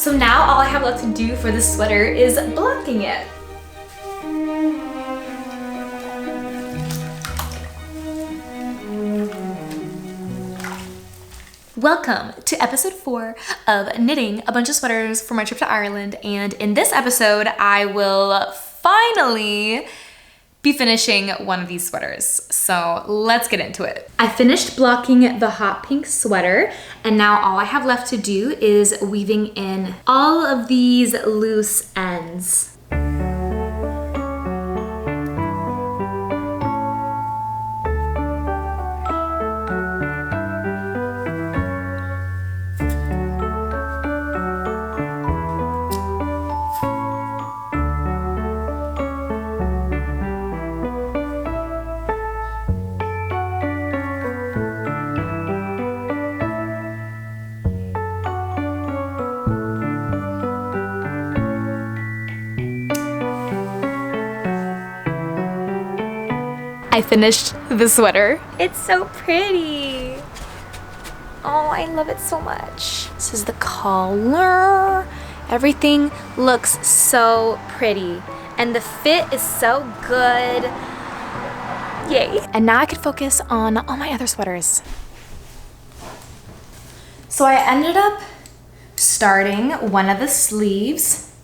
So now all I have left to do for this sweater is blocking it. Welcome to episode 4 of knitting a bunch of sweaters for my trip to Ireland, and in this episode I will finally be finishing one of these sweaters. So let's get into it. I finished blocking the hot pink sweater, and now all I have left to do is weaving in all of these loose ends. I finished the sweater. It's so pretty. Oh, I love it so much. This is the collar. Everything looks so pretty. And the fit is so good. Yay. And now I could focus on all my other sweaters. So I ended up starting one of the sleeves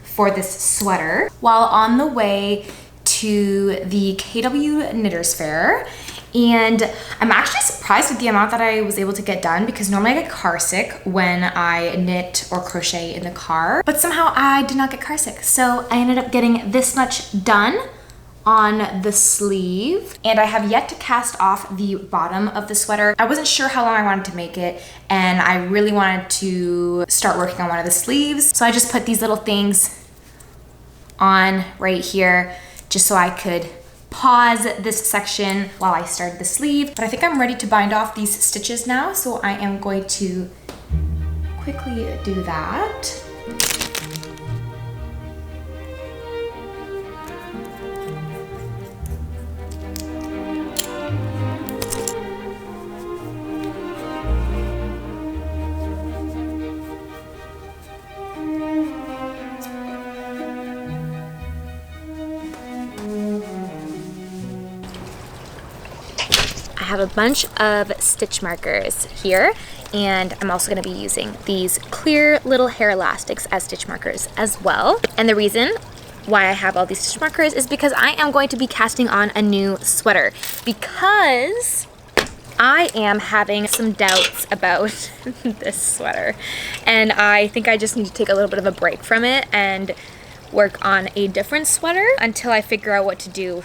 for this sweater while on the way to the KW Knitters Fair, and I'm actually surprised with the amount that I was able to get done because normally I get car sick when I knit or crochet in the car, but somehow I did not get car sick. So I ended up getting this much done on the sleeve, and I have yet to cast off the bottom of the sweater. I wasn't sure how long I wanted to make it, and I really wanted to start working on one of the sleeves. So I just put these little things on right here, just so I could pause this section while I started the sleeve. But I think I'm ready to bind off these stitches now, so I am going to quickly do that. I have a bunch of stitch markers here, and I'm also going to be using these clear little hair elastics as stitch markers as well. And the reason why I have all these stitch markers is because I am going to be casting on a new sweater, because I am having some doubts about this sweater, and I think I just need to take a little bit of a break from it and work on a different sweater until I figure out what to do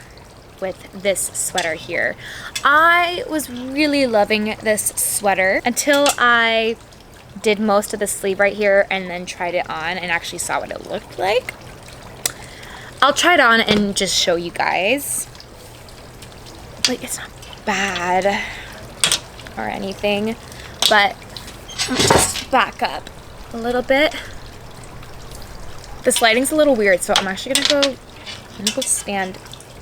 with this sweater here. I was really loving this sweater until I did most of the sleeve right here and then tried it on and actually saw what it looked like. I'll try it on and just show you guys. Like, it's not bad or anything, but let me just back up a little bit. This lighting's a little weird, so I'm actually gonna go stand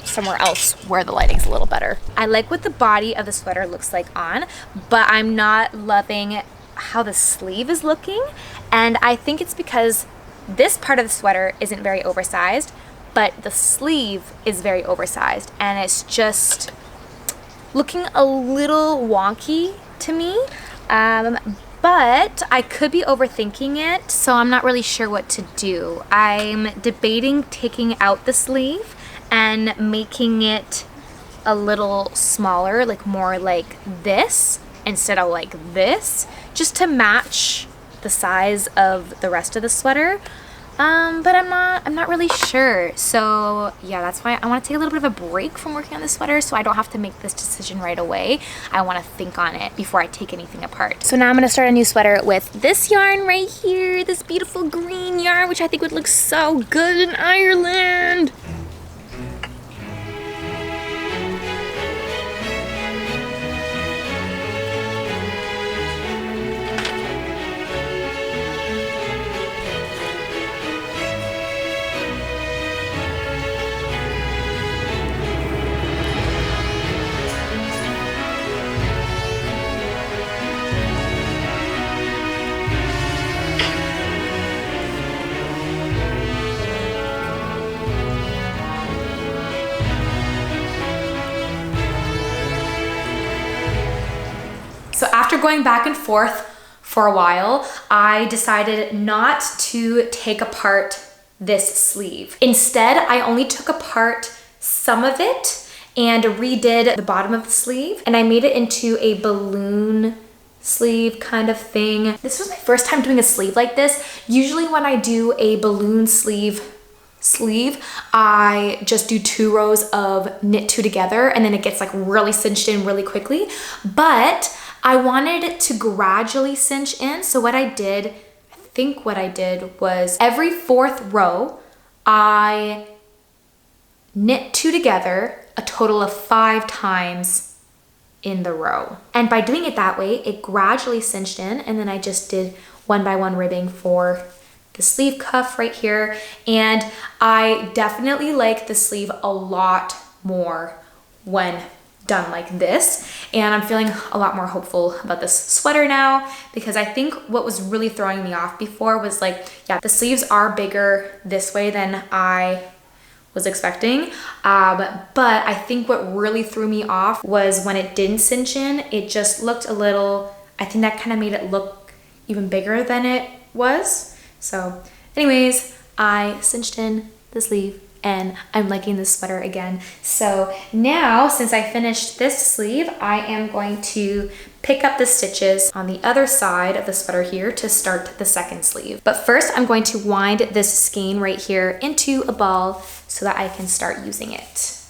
somewhere else where the lighting's a little better. I like what the body of the sweater looks like on, but I'm not loving how the sleeve is looking, and I think it's because this part of the sweater isn't very oversized, but the sleeve is very oversized, and it's just looking a little wonky to me. But I could be overthinking it, so I'm not really sure what to do. I'm debating taking out the sleeve and making it a little smaller, like more like this instead of like this, just to match the size of the rest of the sweater. But I'm not really sure. So yeah, that's why I want to take a little bit of a break from working on the sweater, so I don't have to make this decision right away. I want to think on it before I take anything apart. So now I'm going to start a new sweater with this yarn right here, this beautiful green yarn, which I think would look so good in Ireland. going back and forth for a while, I decided not to take apart this sleeve. Instead, I only took apart some of it and redid the bottom of the sleeve, and I made it into a balloon sleeve kind of thing. This was my first time doing a sleeve like this. Usually when I do a balloon sleeve, I just do 2 rows of knit 2 together, and then it gets like really cinched in really quickly. But I wanted it to gradually cinch in. So what I did was every 4th row, I knit 2 together a total of 5 times in the row. And by doing it that way, it gradually cinched in, and then I just did 1 by 1 ribbing for the sleeve cuff right here. And I definitely like the sleeve a lot more when done like this, and I'm feeling a lot more hopeful about this sweater now, because I think what was really throwing me off before was like, yeah, the sleeves are bigger this way than I was expecting, but I think what really threw me off was when it didn't cinch in. It just looked a little, I think that kind of made it look even bigger than it was. So anyways, I cinched in the sleeve and I'm liking this sweater again. So now, since I finished this sleeve, I am going to pick up the stitches on the other side of the sweater here to start the second sleeve. But first, I'm going to wind this skein right here into a ball so that I can start using it.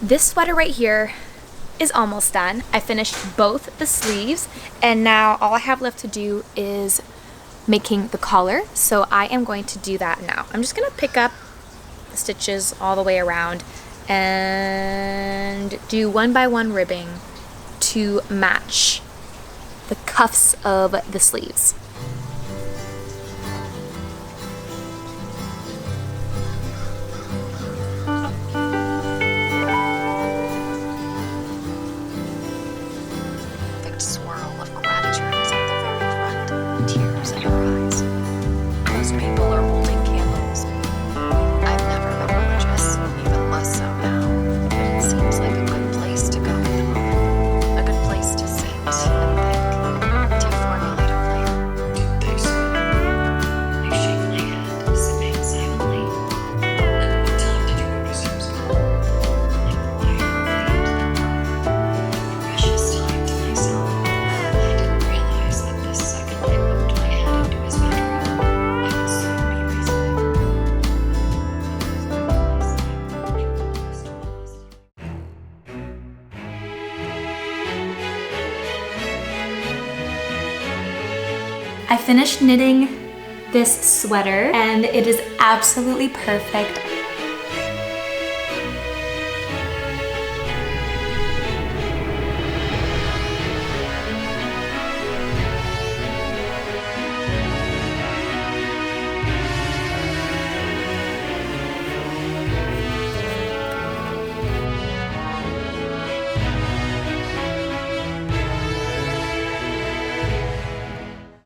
This sweater right here is almost done. I finished both the sleeves and now all I have left to do is making the collar. So I am going to do that now. I'm just gonna pick up the stitches all the way around and do 1 by 1 ribbing to match the cuffs of the sleeves. Swirl of gratitude is at the very front, tears in her eyes. Most people are holding candles. I've never been religious, even less so now, but it seems like a good place to go at the moment, a good place to sit and think, to formulate a plan. I swear. I shake my head, sipping silently. And what time did you go to Zoom's call? Like the light flamed that room. Precious time to myself. I didn't realize that the second I poked my head into his bedroom, I would soon be reasoning. I finished knitting this sweater and it is absolutely perfect.